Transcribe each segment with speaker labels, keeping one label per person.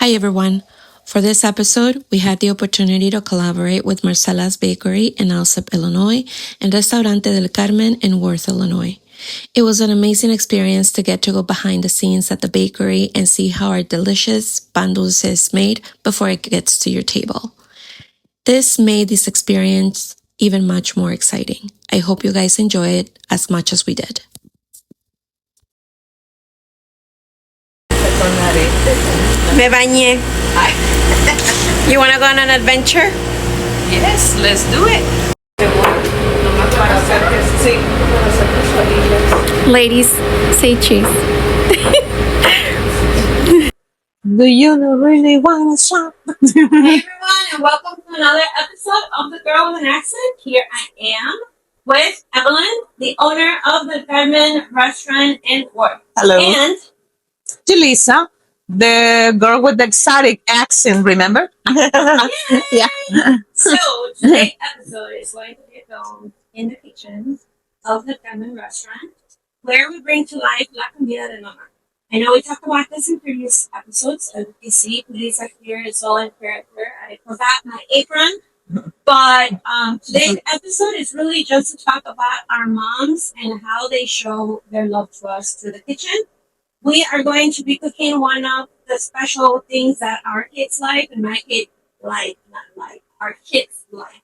Speaker 1: Hi everyone. For this episode, we had the opportunity to collaborate with Marcella's Bakery in Alsip, Illinois, and Restaurante del Carmen in Worth, Illinois. It was an amazing experience to get to go behind the scenes at the bakery and see how our delicious pan dulce is made before it gets to your table. This made this experience even much more exciting. I hope you guys enjoy it as much as we did.
Speaker 2: Me bañé. You want to go on an adventure?
Speaker 3: Yes, let's do it.
Speaker 2: Ladies, say cheese.
Speaker 3: Do you really want to shop?
Speaker 2: Hey everyone, and welcome to another episode of The Girl with an Accent. Here I am with Evelyn, the owner of the Carmen Restaurant in Worth.
Speaker 3: Hello.
Speaker 2: And
Speaker 3: Julissa, the girl with the exotic accent, remember?
Speaker 2: yeah. So today's episode is going to be filmed in the kitchen of the Carmen Restaurant, where we bring to life La Comida de Mama. I know we talked about this in previous episodes. As you see, Julissa here is all in character. I forgot my apron. But today's episode is really just to talk about our moms and how they show their love to us through the kitchen. We are going to be cooking one of the special things that our kids like, and my kid our kids like.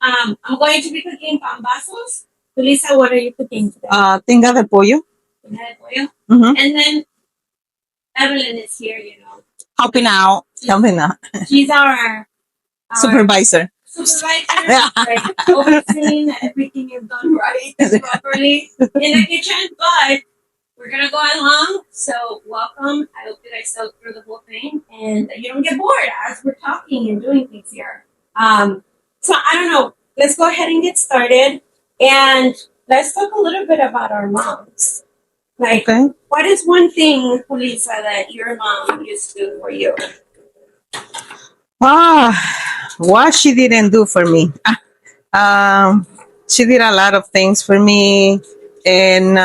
Speaker 2: I'm going to be cooking pambazos. Julissa, what are you cooking today?
Speaker 3: Tinga de pollo.
Speaker 2: Tinga de pollo.
Speaker 3: Mm-hmm.
Speaker 2: And then Evelyn is here,
Speaker 3: Helping out.
Speaker 2: She's our
Speaker 3: Supervisor.
Speaker 2: Like overseeing that everything is done right properly in the kitchen. But we're gonna go along. So welcome. I hope you guys saw through the whole thing and that you don't get bored as we're talking and doing things here. So I don't know. Let's go ahead and get started, and let's talk a little bit about our moms. Like, What is one thing, Julissa, that your mom used to do for you?
Speaker 3: What she didn't do for me. She did a lot of things for me, and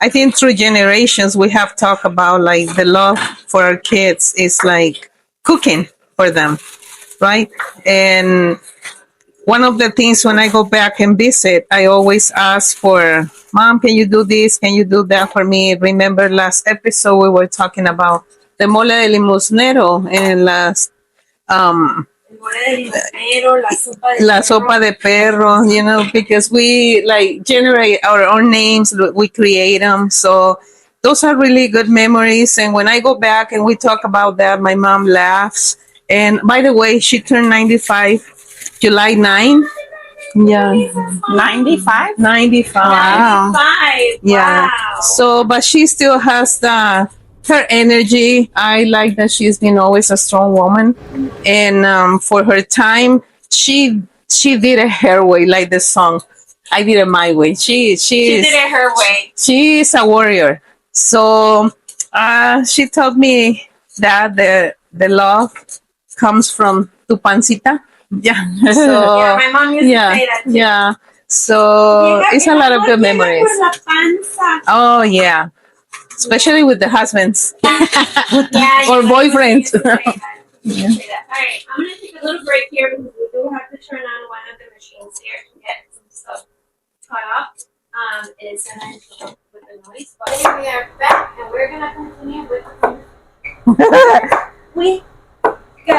Speaker 3: I think through generations we have talked about like the love for our kids is like cooking for them, right? And one of the things when I go back and visit, I always ask for, Mom, can you do this? Can you do that for me? Remember last episode we were talking about the mole de limosnero and la sopa de perro, because we like generate our own names, we create them. So those are really good memories. And when I go back and we talk about that, my mom laughs. And by the way, she turned 95 July 9. Yeah.
Speaker 2: 95?
Speaker 3: 95.
Speaker 2: Wow.
Speaker 3: Yeah.
Speaker 2: Wow.
Speaker 3: So, but she still has her energy. I like that she's been always a strong woman. And for her time, she did it her way, like the song. I did it my way. She
Speaker 2: did it her way.
Speaker 3: She is a warrior. So she taught me that the love comes from tu pancita. Yeah. So
Speaker 2: yeah, my mom used to say that too.
Speaker 3: Yeah. So it's a lot of good memories. Oh yeah. Especially with the husbands. Or boyfriends.
Speaker 2: Yeah. All right, I'm going to take a little break here because we do have to turn on one of the machines here to get some stuff cut up. It's going to interrupt with the noise. But here we are back, and we're going to continue with we go.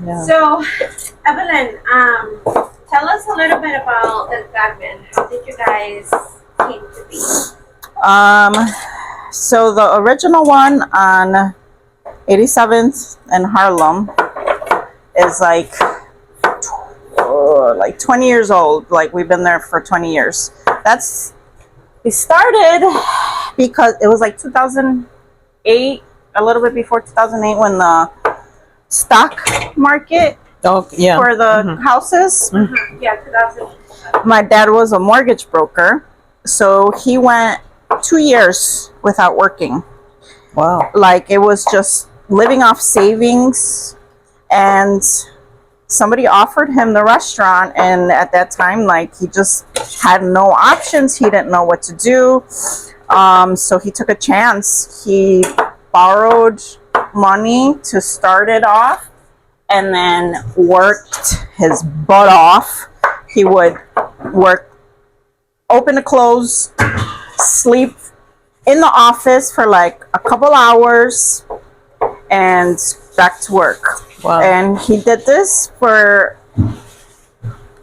Speaker 2: Yeah. So, Evelyn, tell us a little bit about El Carmen. How did you guys came to be?
Speaker 4: So the original one on 87th and Harlem is like 20 years old. Like we've been there for 20 years. We started because it was like 2008, a little bit before 2008 when the stock market for the houses.
Speaker 2: Mm-hmm. Yeah, 2008.
Speaker 4: My dad was a mortgage broker, so he went 2 years without working.
Speaker 3: Wow.
Speaker 4: Like it was just living off savings, and somebody offered him the restaurant, and at that time like he just had no options. He didn't know what to do, so he took a chance. He borrowed money to start it off and then worked his butt off. He would work open to close, sleep in the office for like a couple hours, and back to work.
Speaker 3: Wow.
Speaker 4: And he did this for,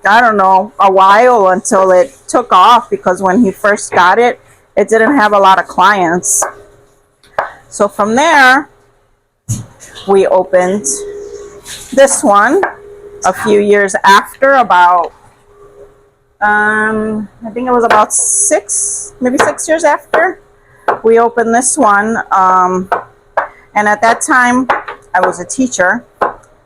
Speaker 4: I don't know, a while until it took off, because when he first got it, it didn't have a lot of clients. So from there, we opened this one a few years after, about I think it was about maybe 6 years after we opened this one. And at that time, I was a teacher,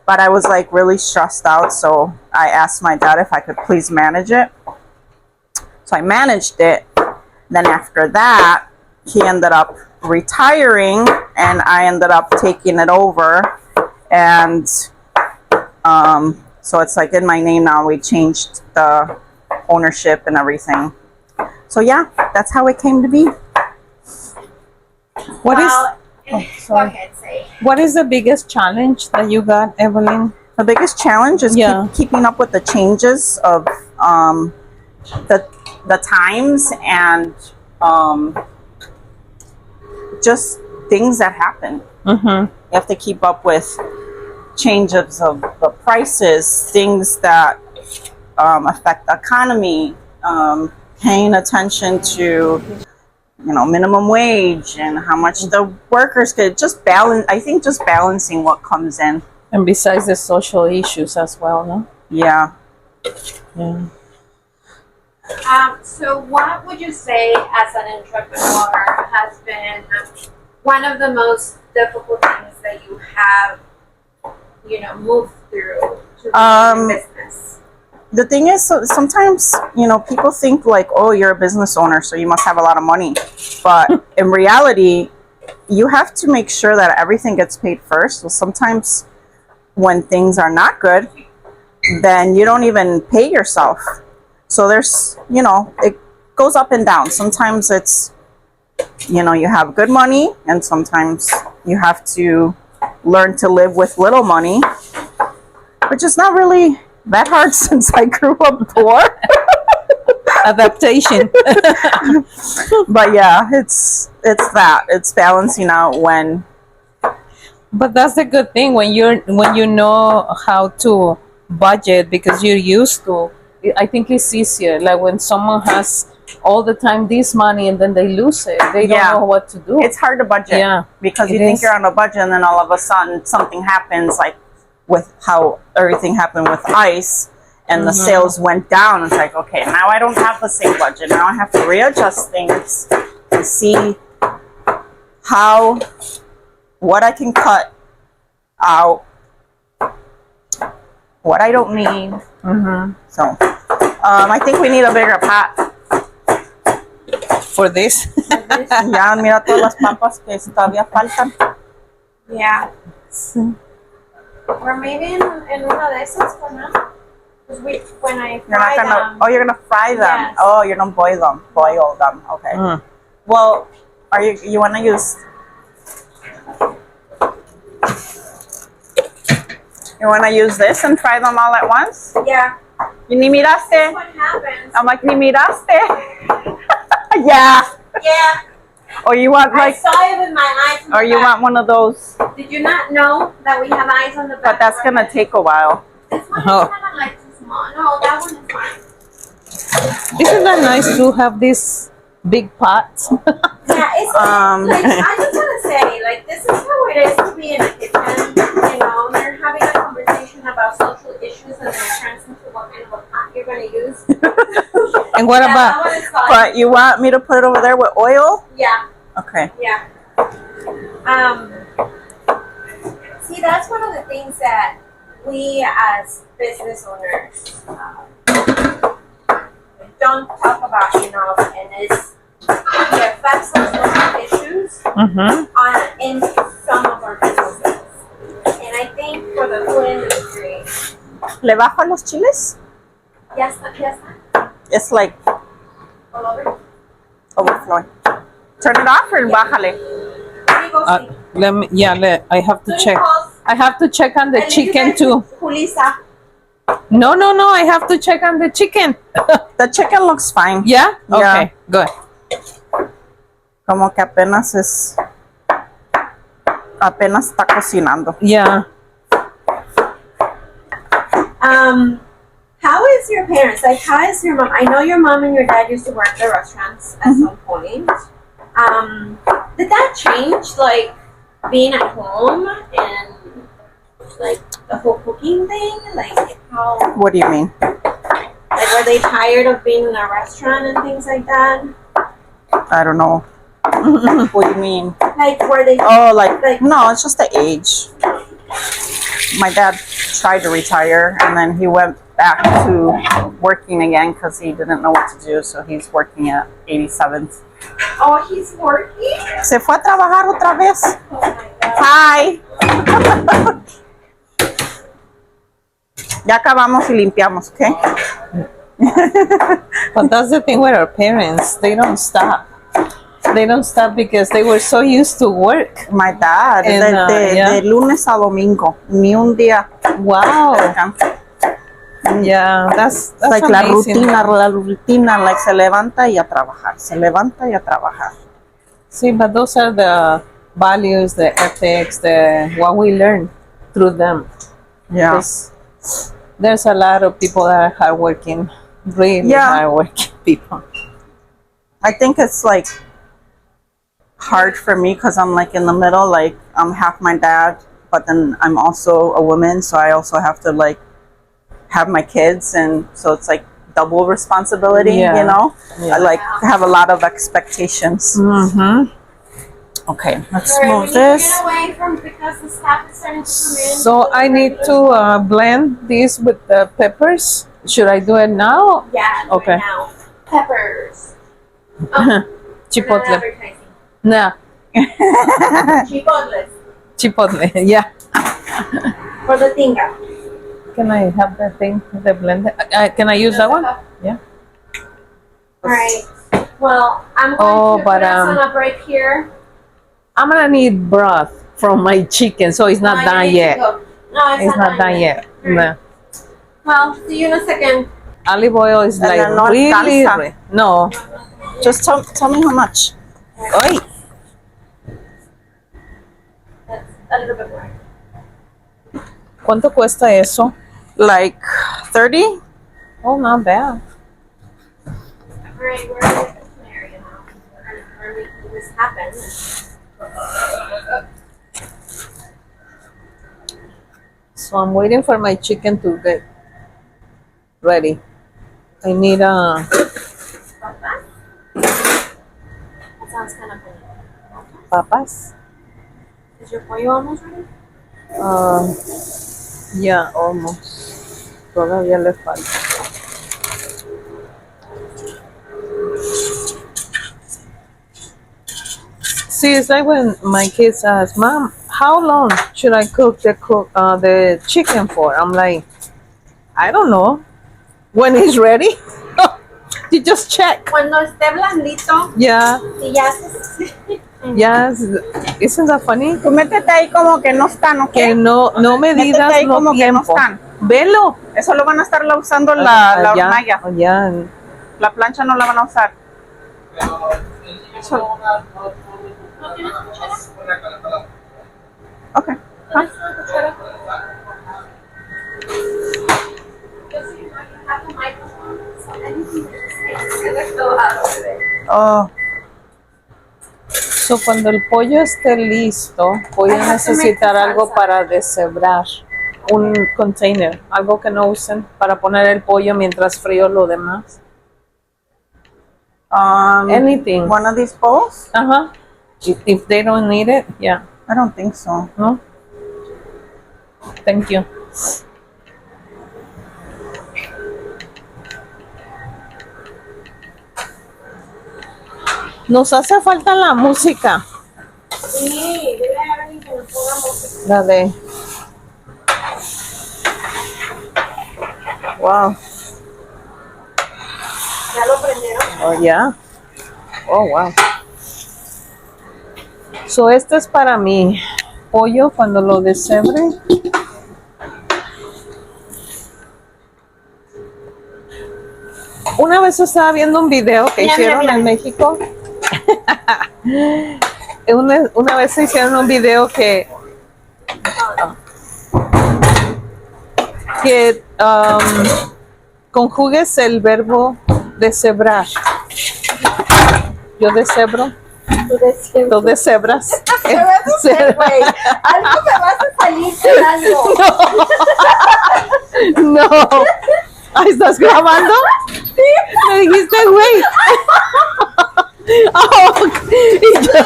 Speaker 4: but I was like really stressed out. So I asked my dad if I could please manage it. So I managed it. Then after that, he ended up retiring and I ended up taking it over. And so it's like in my name now. We changed the ownership and everything. So yeah, that's how it came to be.
Speaker 3: What is
Speaker 2: Go ahead, say.
Speaker 3: what is the biggest challenge that you got, Evelyn?
Speaker 4: The biggest challenge is keeping up with the changes of the times and just things that happen.
Speaker 3: Mm-hmm.
Speaker 4: You have to keep up with changes of the prices, things that affect the economy, paying attention to minimum wage and how much the workers could just balance. I think just balancing what comes in.
Speaker 3: And besides the social issues as well, no?
Speaker 4: Yeah.
Speaker 3: Yeah.
Speaker 2: So what would you say as an entrepreneur has been one of the most difficult things that you have, moved through to run your business?
Speaker 4: The thing is, sometimes, people think like, oh, you're a business owner, so you must have a lot of money. But in reality, you have to make sure that everything gets paid first. So sometimes when things are not good, then you don't even pay yourself. So there's, it goes up and down. Sometimes it's, you have good money, and sometimes you have to learn to live with little money, which is not really that hard since I grew up poor.
Speaker 3: Adaptation.
Speaker 4: But yeah, it's balancing out when.
Speaker 3: But that's the good thing when you know how to budget, because you're used to. I think it's easier. Like when someone has all the time this money and then they lose it, they don't know what to do.
Speaker 4: It's hard to budget, because you think you're on a budget, and then all of a sudden something happens, like with how everything happened with ice, and the sales went down. It's like, okay, now I don't have the same budget. Now I have to readjust things and see what I can cut out, what I don't need. So I think we need a bigger pot
Speaker 3: for this.
Speaker 4: Ya, mira todas las papas que todavía faltan.
Speaker 2: Yeah. Or maybe in una de esas for now. Because when I fry them.
Speaker 4: Oh, you're gonna fry them.
Speaker 2: Yes.
Speaker 4: Oh, you're gonna boil them. Okay. Well, you wanna use? You wanna use this and fry them all at once?
Speaker 2: Yeah.
Speaker 4: You ni miraste?
Speaker 2: That's what happens.
Speaker 4: I'm like, ni miraste? Yeah.
Speaker 2: Yeah.
Speaker 4: Or you want
Speaker 2: I saw it with my eyes.
Speaker 4: Or you want one of those?
Speaker 2: Did you not know that we have eyes on the back?
Speaker 4: But that's gonna take a while.
Speaker 2: This one is kind of like too small. No, that one is fine.
Speaker 3: Isn't that nice to have this big pot?
Speaker 2: Yeah, it's like, I just want to say, like, this is how it is to be in a kitchen. You're having a conversation about social issues, and then it turns into what kind of a pot you're going to use.
Speaker 3: And what
Speaker 2: That one is fine.
Speaker 4: But you want me to put it over there with oil?
Speaker 2: Yeah.
Speaker 4: Okay.
Speaker 2: Yeah. See, that's one of the things that we as business owners don't talk about enough, and it's the effects of social issues in some of our businesses. And I think for the food industry,
Speaker 4: ¿Le bajo los chiles?
Speaker 2: ya está.
Speaker 4: It's like
Speaker 2: All over.
Speaker 4: overflowing. Turn it off or bájale?
Speaker 2: Let me go see.
Speaker 3: I have to check. I have to check on the
Speaker 2: And you
Speaker 3: chicken
Speaker 2: guys
Speaker 3: too.
Speaker 2: with Julissa.
Speaker 3: No, I have to check on the chicken.
Speaker 4: The chicken looks fine.
Speaker 3: Yeah?
Speaker 4: Yeah.
Speaker 3: Okay, good.
Speaker 4: Como que apenas está cocinando.
Speaker 3: Yeah.
Speaker 2: How is your parents? Like, how is your mom? I know your mom and your dad used to work at the restaurants at some point. Did that change, like, being at home and, like, the whole cooking thing? Like, how,
Speaker 4: What do you mean?
Speaker 2: like, were they tired of being in a restaurant and things like that?
Speaker 4: I don't know. What do you mean?
Speaker 2: Like, were they,
Speaker 4: Oh, like
Speaker 2: Like-
Speaker 4: no, it's just the age. My dad tried to retire, and then he went back to working again because he didn't know what to do. So he's working at 87th.
Speaker 2: oh, he's working?
Speaker 4: Se fue a trabajar otra vez.
Speaker 2: Oh my God.
Speaker 4: Hi. Ya acabamos y limpiamos, okay?
Speaker 3: But that's the thing with our parents. They don't stop. They don't stop because they were so used to work.
Speaker 4: My dad,
Speaker 3: And,
Speaker 4: de lunes a domingo, ni un día.
Speaker 3: Wow.
Speaker 4: descansa.
Speaker 3: Yeah, that's
Speaker 4: Like
Speaker 3: amazing.
Speaker 4: la rutina, like se levanta y a trabajar, se levanta y a trabajar.
Speaker 3: See, but those are the values, the ethics, the what we learn through them.
Speaker 4: Yeah.
Speaker 3: 'Cause there's a lot of people that are hardworking, really
Speaker 4: Yeah.
Speaker 3: hardworking people.
Speaker 4: I think it's like hard for me because I'm like in the middle, like I'm half my dad, but then I'm also a woman, so I also have to like have my kids, and so it's like double responsibility,
Speaker 3: Yeah.
Speaker 4: you know?
Speaker 3: Yeah.
Speaker 4: I like have a lot of expectations.
Speaker 3: Mm-hmm.
Speaker 4: Okay, let's
Speaker 2: Sorry, we
Speaker 4: move
Speaker 2: need to
Speaker 4: this.
Speaker 2: get away from, because the staff is starting to come in.
Speaker 3: So I need to blend this with the peppers. Should I do it now?
Speaker 2: Yeah,
Speaker 3: Okay.
Speaker 2: right now. Peppers. Oh, we're not
Speaker 3: Chipotle.
Speaker 2: advertising.
Speaker 3: Nah,
Speaker 2: Chipotles.
Speaker 3: chipotle. Yeah.
Speaker 2: For the tinga.
Speaker 3: Can I have that thing, the blender? Can I use that one? Yeah.
Speaker 2: Alright. Well, I'm going
Speaker 3: Oh,
Speaker 2: to
Speaker 3: but,
Speaker 2: put us on a break here.
Speaker 3: I'm gonna need broth from my chicken, so it's not
Speaker 2: No, you
Speaker 3: done
Speaker 2: need to
Speaker 3: yet.
Speaker 2: go. No,
Speaker 3: It's not done yet.
Speaker 2: Alright.
Speaker 3: Nah.
Speaker 2: Well, see you in a second.
Speaker 3: Olive oil is
Speaker 4: And
Speaker 3: like
Speaker 4: then no
Speaker 3: really,
Speaker 4: alcanza.
Speaker 3: no.
Speaker 4: Just tell me how much.
Speaker 3: Oy.
Speaker 2: That's a little bit more.
Speaker 3: ¿Cuánto cuesta eso?
Speaker 4: Like 30?
Speaker 3: Oh, not bad.
Speaker 2: Alright, we're in the kitchen area now. We're making this happen.
Speaker 3: So I'm waiting for my chicken to get ready. I need
Speaker 2: That sounds kind of funny.
Speaker 3: papas.
Speaker 2: Is your pollo almost ready?
Speaker 3: Yeah, almost. Todavía le falta. See, it's like when my kids ask, "Mom, how long should I cook the chicken for?" I'm like, I don't know. When it's ready, you just check.
Speaker 2: Cuando esté blandito,
Speaker 3: Yeah,
Speaker 2: y ya se...
Speaker 3: yes. Isn't that funny?
Speaker 4: Tú métete ahí como que no están, ¿ok?
Speaker 3: Que no
Speaker 4: Métete
Speaker 3: medidas,
Speaker 4: ahí
Speaker 3: no
Speaker 4: como que no
Speaker 3: tiempo.
Speaker 4: están.
Speaker 3: Velo.
Speaker 4: Eso lo van a estar usando la
Speaker 3: Allá,
Speaker 4: hornalla.
Speaker 3: allá.
Speaker 4: La plancha no la van a usar. Okay. Oh,
Speaker 3: So, cuando el pollo esté listo, voy a necesitar algo para deshebrar. Un container, algo que no usen para poner el pollo mientras frío lo demás. Anything.
Speaker 4: one of these bowls?
Speaker 3: Ajá. If they don't need it, yeah.
Speaker 4: I don't think so.
Speaker 3: No? Thank you. Nos hace falta la música.
Speaker 2: Sí, debe haber alguien que nos ponga música.
Speaker 3: La de. Wow.
Speaker 2: ¿Ya lo prendieron?
Speaker 3: Oh, yeah. Oh, wow. So este es para mi pollo cuando lo deshebre. Una vez estaba viendo un video que hicieron en México. Una vez hicieron un video que conjugues el verbo deshebrar. Yo deshebro. Tú deshebras.
Speaker 2: ¿Qué vas a hacer, güey? Algo me vas a salir con algo.
Speaker 3: No. Ay, ¿estás grabando? Sí. Me dijiste, güey. Oh, y yo,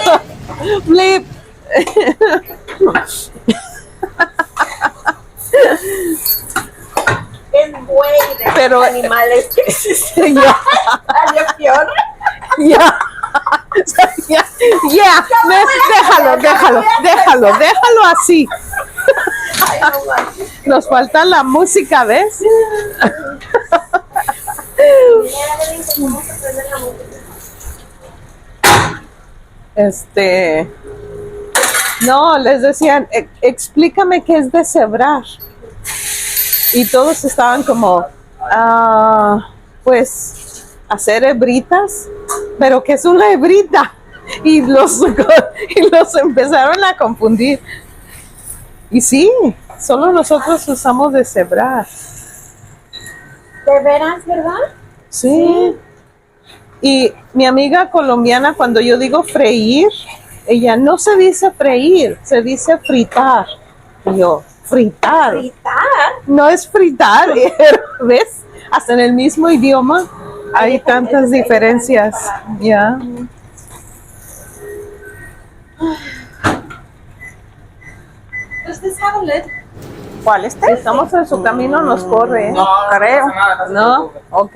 Speaker 3: blip.
Speaker 2: Es güey de
Speaker 3: Pero-
Speaker 2: los animales que existen.
Speaker 3: Ya.
Speaker 2: ¿Salió peor?
Speaker 3: Ya. Ya. Déjalo así.
Speaker 2: Ay, no manches.
Speaker 3: Nos falta la música, ¿ves?
Speaker 2: Mira, le dije, ¿cómo se prende la música?
Speaker 3: No, les decían, explícame qué es deshebrar. Y todos estaban como, pues, hacer hebritas. ¿Pero qué es una hebrita? Y los empezaron a confundir. Y sí, solo nosotros usamos deshebrar.
Speaker 2: ¿De veras, verdad?
Speaker 3: Sí. Y mi amiga colombiana, cuando yo digo freír, ella no se dice freír, se dice fritar. Y yo, fritar.
Speaker 2: ¿Fritar?
Speaker 3: No es fritar, ¿ves? Hasta en el mismo idioma hay tantas diferencias. Ya.
Speaker 2: Does this have a lid?
Speaker 4: ¿Cuál este?
Speaker 3: Estamos en su camino, nos corre.
Speaker 4: No creo.
Speaker 3: ¿No? Ok.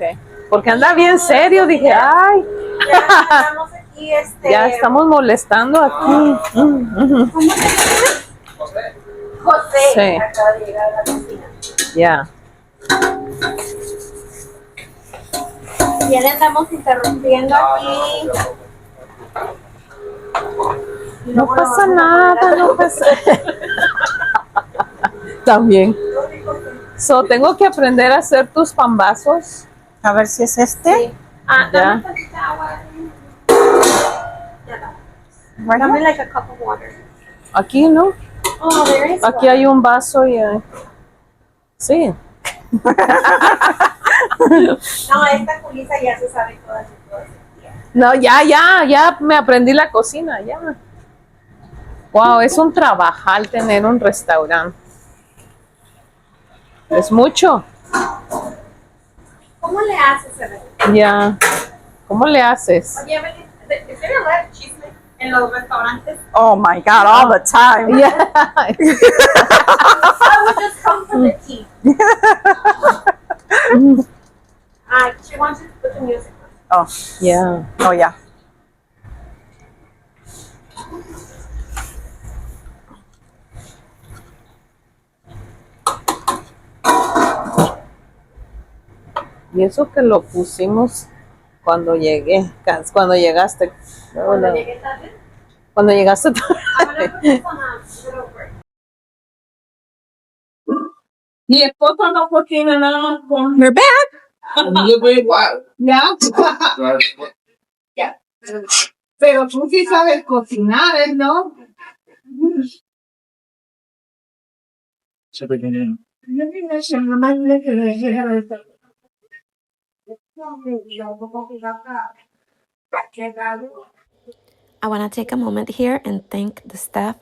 Speaker 3: Porque anda bien serio, dije, ay,
Speaker 2: Ya estamos aquí,
Speaker 3: ya estamos molestando aquí.
Speaker 2: ¿Cómo se llama? José.
Speaker 3: Sí.
Speaker 2: Acaba de llegar a la cocina.
Speaker 3: Ya.
Speaker 2: Ya le andamos interrumpiendo aquí.
Speaker 3: No pasa nada, no pasa. También. So, tengo que aprender a hacer tus pambazos.
Speaker 4: A ver si es este.
Speaker 2: Sí. Ah,
Speaker 3: Ya.
Speaker 2: dame tantita agua. Ya da.
Speaker 4: Right
Speaker 2: Dame
Speaker 4: here.
Speaker 2: like a cup of water.
Speaker 3: Aquí, ¿no?
Speaker 2: Oh, there is
Speaker 3: Aquí hay un vaso y... sí.
Speaker 2: No, esta Julissa ya se sabe todas y todas.
Speaker 3: No, ya me aprendí la cocina, ya. Wow, es un trabajal tener un restaurante. Es mucho.
Speaker 2: ¿Cómo le haces, Eve?
Speaker 3: Ya. ¿Cómo le haces?
Speaker 2: Oye, Eve, ¿es there a lot of chisme en los restaurantes?
Speaker 4: Oh my God, all the time.
Speaker 3: Yeah.
Speaker 2: I would just come for the tea. She wants you to put the music on.
Speaker 4: Oh,
Speaker 3: Yeah.
Speaker 4: oh yeah.
Speaker 3: Y eso que lo pusimos cuando llegué, cuando llegaste.
Speaker 2: Cuando llegué tarde,
Speaker 3: Cuando llegaste.
Speaker 2: I'm gonna put this on a little break.
Speaker 5: Mi esposo no cocina nada más con... You're back. Ya. Ya. Pero tú sí sabes cocinar, ¿no?
Speaker 1: I want to take a moment here and thank the staff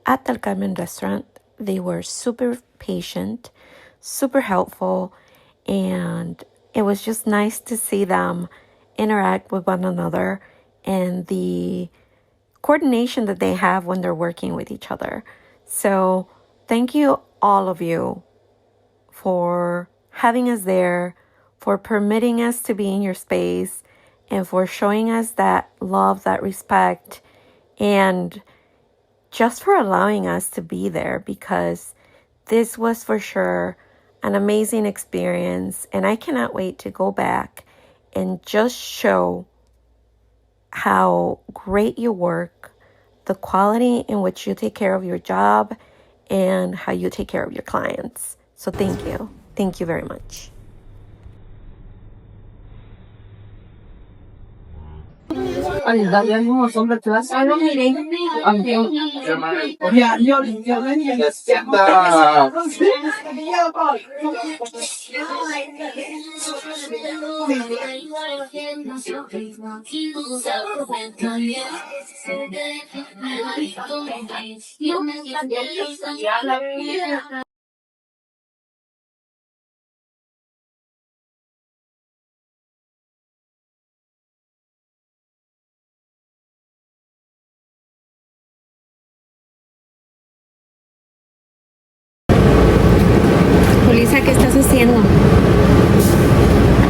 Speaker 1: at the Carmen Restaurant. They were super patient, super helpful, and it was just nice to see them interact with one another and the coordination that they have when they're working with each other. So, thank you, all of you, for having us there, for permitting us to be in your space, and for showing us that love, that respect, and just for allowing us to be there, because this was for sure an amazing experience, and I cannot wait to go back and just show how great you work, the quality in which you take care of your job and how you take care of your clients. So thank you. Thank you very much. Julissa, ¿qué estás haciendo?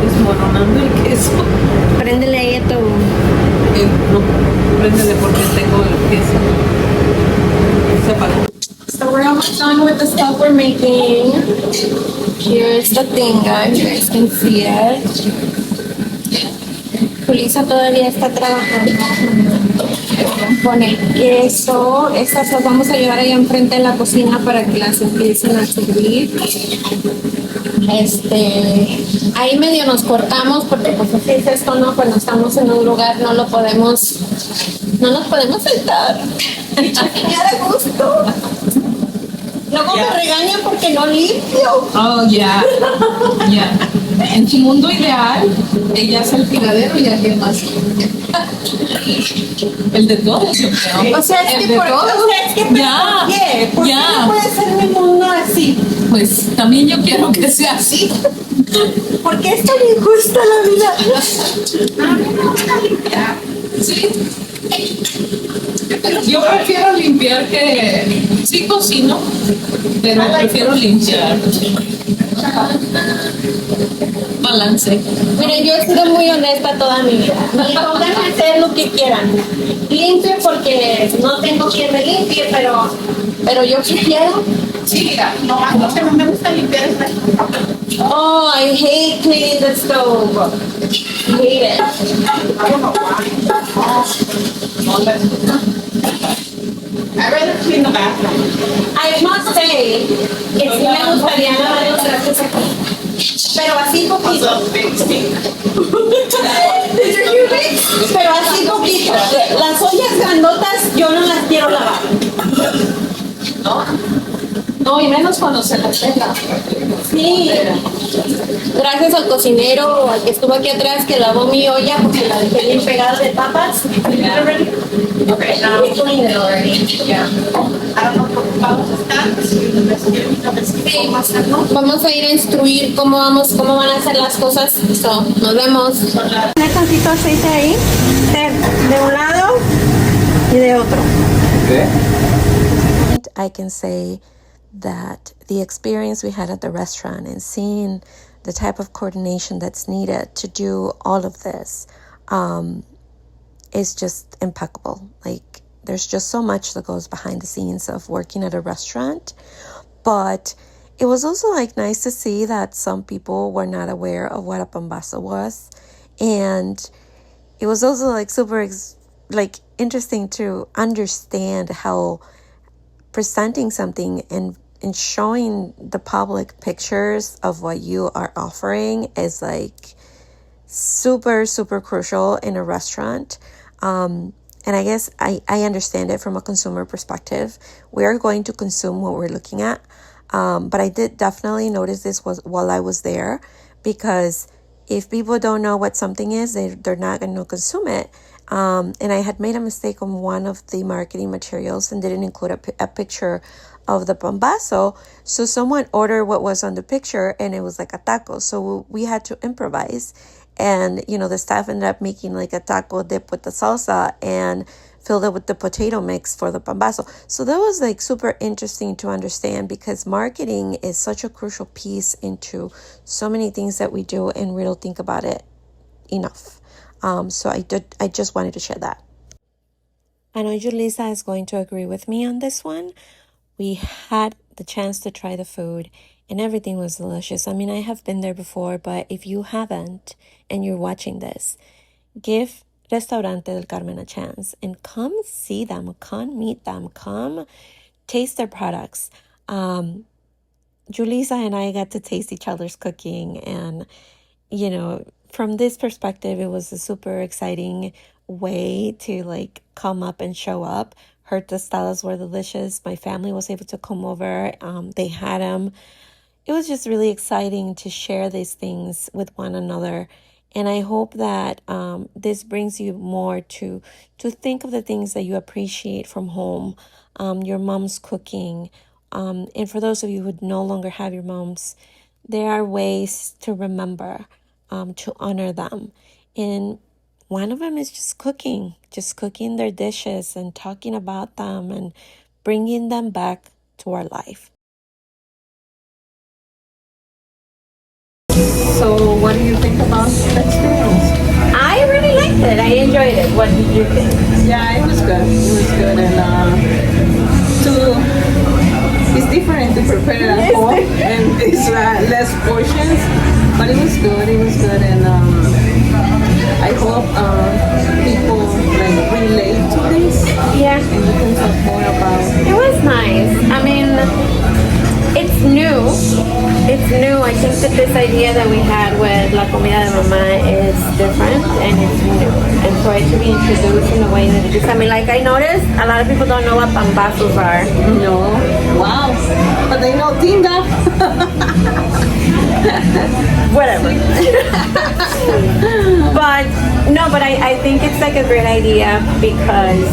Speaker 3: Desmoronando el queso.
Speaker 1: Préndele ahí a todo.
Speaker 3: No, préndele porque tengo el queso separado.
Speaker 1: So we're almost done with the stuff we're making. Here's the tinga, you guys can see it. Julissa todavía está trabajando con el queso. Estas las vamos a llevar allá enfrente de la cocina para que las empiecen a servir. Ahí medio nos cortamos porque pues así es esto, ¿no? Cuando estamos en un lugar no nos podemos sentar. Ya de gusto. Luego me regañan porque no limpio.
Speaker 5: Oh, ya. Ya. En su mundo ideal, ella es el tiradero y alguien más. El de todos, yo creo.
Speaker 1: O sea, es
Speaker 5: El
Speaker 1: que
Speaker 5: de
Speaker 1: por
Speaker 5: todos.
Speaker 1: ¿por qué? ¿Por qué no puede ser mi mundo así?
Speaker 5: Pues también yo quiero que sea así.
Speaker 1: ¿Por qué es tan injusta la vida?
Speaker 5: Sí. Yo prefiero limpiar que... Sí cocino, pero prefiero limpiar. Balance.
Speaker 1: Miren, yo he sido muy honesta toda mi vida. Y pónganme a hacer lo que quieran. Limpio porque no tengo quien me limpie, pero yo sí quiero.
Speaker 5: Sí, mira, no me gusta limpiar esta.
Speaker 1: Oh, I hate cleaning the stove. I hate it.
Speaker 5: I'd rather clean the bathroom.
Speaker 1: I must say que sí me gustaría lavar los trastes aquí. Pero así poquito. Pero así poquito. Las ollas grandotas yo no las quiero lavar.
Speaker 5: No, y menos cuando se las pega.
Speaker 1: Sí. Gracias al cocinero, al que estuvo aquí atrás, que lavó mi olla porque la dejé bien pegada de papas.
Speaker 5: Okay, now we clean it already. Yeah. I don't know how to start.
Speaker 1: Vamos a ir a instruir cómo van a hacer las cosas. So, nos vemos. Poner tantito aceite ahí, de un lado y de otro.
Speaker 3: Okay.
Speaker 1: I can say that the experience we had at the restaurant and seeing the type of coordination that's needed to do all of this is just impeccable. Like, there's just so much that goes behind the scenes of working at a restaurant. But it was also like nice to see that some people were not aware of what a pambazo was. And it was also like super interesting to understand how presenting something and showing the public pictures of what you are offering is like super, super crucial in a restaurant. And I guess I understand it from a consumer perspective. We are going to consume what we're looking at. But I did definitely notice this while I was there, because if people don't know what something is, they're not going to consume it. And I had made a mistake on one of the marketing materials and didn't include a picture of the pambazo. So someone ordered what was on the picture and it was like a taco. So we had to improvise. And, the staff ended up making like a taco dip with the salsa and filled it with the potato mix for the pambazo. So that was like super interesting to understand, because marketing is such a crucial piece into so many things that we do and we don't think about it enough. So I just wanted to share that. I know Julissa is going to agree with me on this one. We had the chance to try the food and everything was delicious. I mean, I have been there before, but if you haven't and you're watching this, give Restaurante del Carmen a chance and come see them, come meet them, come taste their products. Julissa and I got to taste each other's cooking, and from this perspective, it was a super exciting way to like come up and show up. Her tostadas were delicious. My family was able to come over. They had them. It was just really exciting to share these things with one another. And I hope that this brings you more to think of the things that you appreciate from home, your mom's cooking. And for those of you who no longer have your moms, there are ways to remember, to honor them. And one of them is just cooking their dishes and talking about them and bringing them back to our life.
Speaker 4: So, what do you think about the experience?
Speaker 2: I really liked it. I enjoyed it. What did you think?
Speaker 3: Yeah, it was good. It was good, and it's different to prepare at home, and it's less portions, but it was good. It was good, and I hope people like relate to this.
Speaker 2: Yeah.
Speaker 3: And you can talk more about.
Speaker 2: It was nice. I mean, it's new. It's new. I think that this idea that we had with La Comida de Mama is different and it's new. And for it to be introduced in the way that it is. I mean, like I noticed, a lot of people don't know what pambazos are.
Speaker 3: No. Wow. But they know tinga.
Speaker 2: Whatever. but I think it's like a great idea because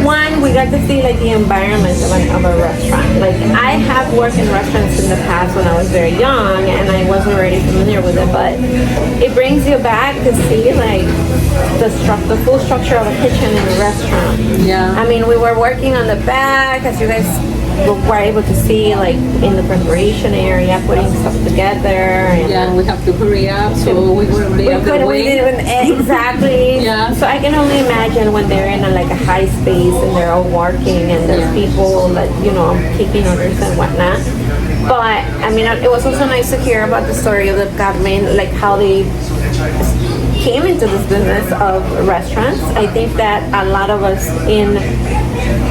Speaker 2: one, we got to see like the environment of a restaurant. Like I have worked in restaurants in the past when I was very young and I wasn't already familiar with it, but it brings you back to see like the full structure of a kitchen in a restaurant.
Speaker 3: Yeah.
Speaker 2: I mean, we were working on the back, as you guys were able to see, like in the preparation area, putting stuff together. And
Speaker 3: Yeah, and we have to hurry up, so we wouldn't be able to wait.
Speaker 2: Exactly.
Speaker 3: Yeah.
Speaker 2: So I can only imagine when they're in a high space and they're all working and there's people that taking orders and whatnot. But I mean, it was also nice to hear about the story of the Carmen, like how they came into this business of restaurants. I think that a lot of us in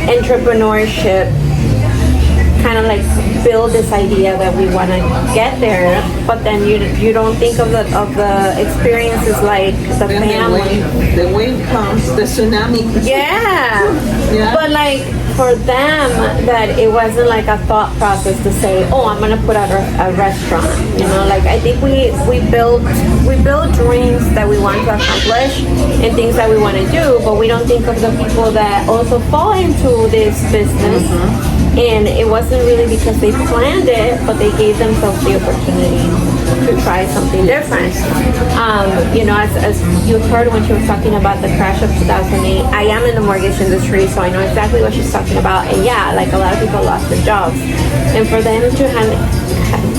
Speaker 2: entrepreneurship kind of like build this idea that we want to get there, but then you don't think of the experiences like the
Speaker 3: Then
Speaker 2: family.
Speaker 3: the wave comes, the tsunami.
Speaker 2: Yeah.
Speaker 3: Yeah.
Speaker 2: But like for them, that it wasn't like a thought process to say, oh, I'm gonna put out a restaurant. Like I think we build dreams that we want to accomplish and things that we want to do, but we don't think of the people that also fall into this business. And it wasn't really because they planned it, but they gave themselves the opportunity to try something different. As you heard when she was talking about the crash of 2008, I am in the mortgage industry, so I know exactly what she's talking about. And yeah, like a lot of people lost their jobs. And for them to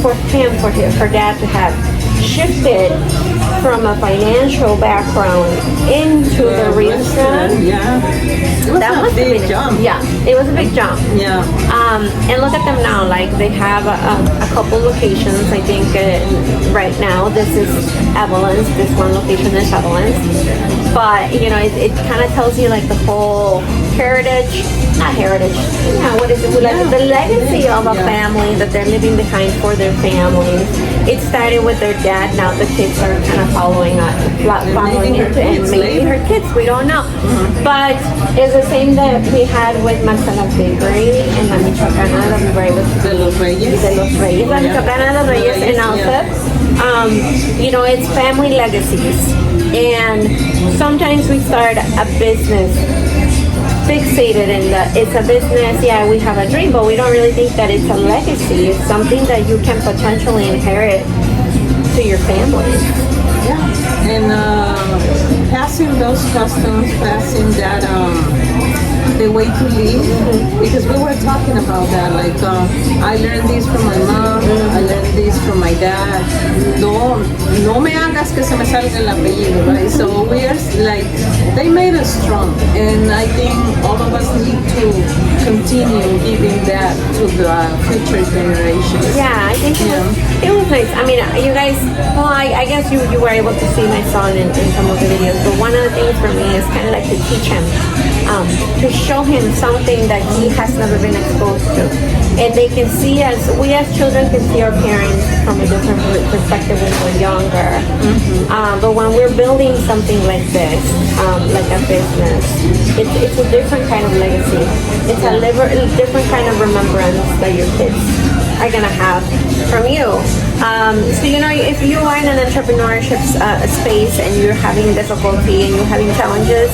Speaker 2: for her dad to have shifted from a financial background into the restaurant.
Speaker 3: Yeah. It was
Speaker 2: That
Speaker 3: a
Speaker 2: must have
Speaker 3: big
Speaker 2: been
Speaker 3: jump.
Speaker 2: Yeah, it was a big jump.
Speaker 3: Yeah.
Speaker 2: And look at them now. Like they have a couple locations. I think right now this is Evelyn's. This one location is Evelyn's. But it kind of tells you like the whole heritage, not heritage. Yeah, what is it? Like the legacy of a family that they're leaving behind for their families. It started with their dad. Now the kids are kind of following it, and maybe her kids. We don't know. But it's the same that we had with Marcella's Bakery and La Michoacana that we were able to
Speaker 3: De los Reyes.
Speaker 2: La Michoacana de los Reyes in Alsep. It's family legacies. And sometimes we start a business fixated in that it's a business, yeah, we have a dream, but we don't really think that it's a legacy. It's something that you can potentially inherit to your family.
Speaker 3: Yeah. And passing those customs, passing that the way to live, because we were talking about that. Like, I learned this from my mom, I learned this from my dad. No me hagas que se me salga el apellido, right? So we are like, they made us strong, and I think all of us need to continue giving that to the future generations.
Speaker 2: Yeah, I think it was nice. I mean, you guys, well, I guess you were able to see my son in some of the videos, but one of the things for me is kind of like to teach him, to show him something that he has never been exposed to. And they can see we as children can see our parents from a different perspective when we're younger. But when we're building something like this, like a business, it's a different kind of legacy. It's a different kind of remembrance that your kids are gonna have from you. So if you are in an entrepreneurship space and you're having difficulty and you're having challenges,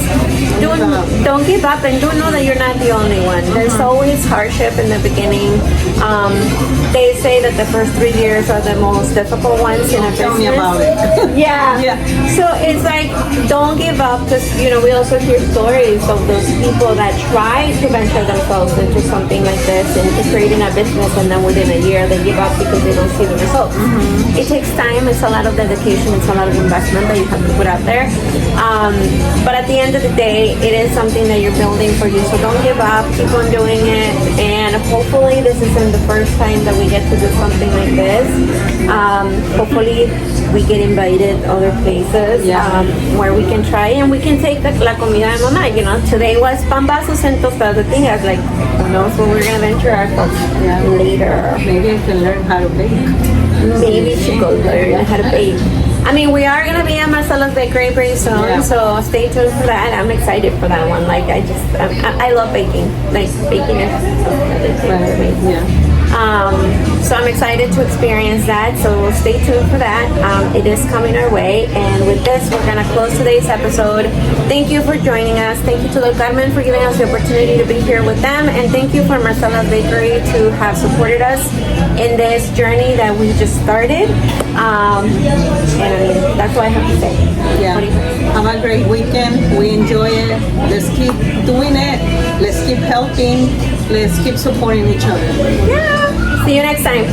Speaker 2: don't give up, and do know that you're not the only one. There's always hardship in the beginning. They say that the first 3 years are the most difficult ones in a business.
Speaker 3: Tell me about it.
Speaker 2: Yeah. So it's like, don't give up, because we also hear stories of those people that try to venture themselves into something like this and creating a business, and then within a year they give up because they don't see the results. It takes time. It's a lot of dedication. It's a lot of investment that you have to put out there. But at the end of the day, it is something that you're building for you. So don't give up. Keep on doing it. And hopefully this isn't the first time that we get to do something like this. Hopefully we get invited other places where we can try, and we can take la comida de mamá. Today was pambazos and tostadas. The thing is, like, who knows what we're gonna venture ourselves later.
Speaker 3: Maybe I can learn how to bake.
Speaker 2: Maybe she should go learn how to bake. I mean, we are gonna be at Marcella's Bakery pretty soon, so stay tuned for that. I'm excited for that one. Like, I love baking. Like, baking is another thing for me.
Speaker 3: Yeah.
Speaker 2: So I'm excited to experience that. So stay tuned for that. It is coming our way. And with this, we're gonna close today's episode. Thank you for joining us. Thank you to the Carmen for giving us the opportunity to be here with them, and thank you for Marcella's Bakery to have supported us in this journey that we just started. And I mean, that's all I have to say.
Speaker 3: Yeah. Have a great weekend. We enjoy it. Let's keep doing it. Let's keep helping. Let's keep supporting each other.
Speaker 2: Yeah. See you next time.